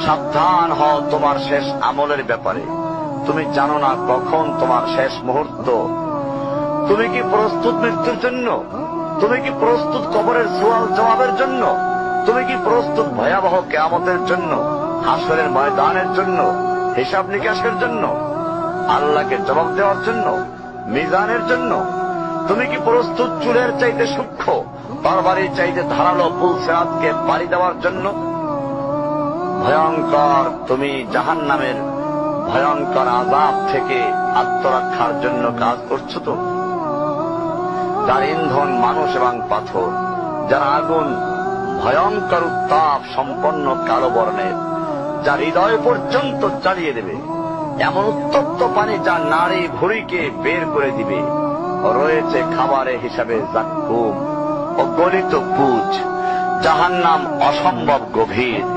সাবধান হও তোমার শেষ আমলের ব্যাপারে। তুমি জানো না কখন তোমার শেষ মুহূর্ত। তুমি কি প্রস্তুত মৃত্যুর জন্য? তুমি কি প্রস্তুত কবরের সওয়াল জবাবের জন্য? তুমি কি প্রস্তুত ভয়াবহ কিয়ামতের জন্য, হাসরের ময়দানের জন্য, হিসাব নিকাশের জন্য, আল্লাহকে জবাব দেওয়ার জন্য, মিজানের জন্য? তুমি কি প্রস্তুত চুলের চাইতে সূক্ষ্ম, তরবারির চাইতে ধারালো পুলসিরাতকে পাড়ি দেওয়ার জন্য? ভয়ঙ্কর তুমি জাহান্নামের ভয়ঙ্কর আযাব থেকে আত্মরক্ষার জন্য কাজ করছো তো? যার ইন্ধন মানুষ এবং পাথর, যার আগুন ভয়ঙ্কর উত্তাপ সম্পন্ন কালো বর্ণের, যা হৃদয় পর্যন্ত জ্বালিয়ে দেবে, এমন উত্তপ্ত পানি যা নাড়ি ভুঁড়িকে বের করে দিবে। রয়েছে খাবারের হিসাবে জাক্কুম ও গলিত পুজ। জাহান্নাম অসম্ভব গভীর।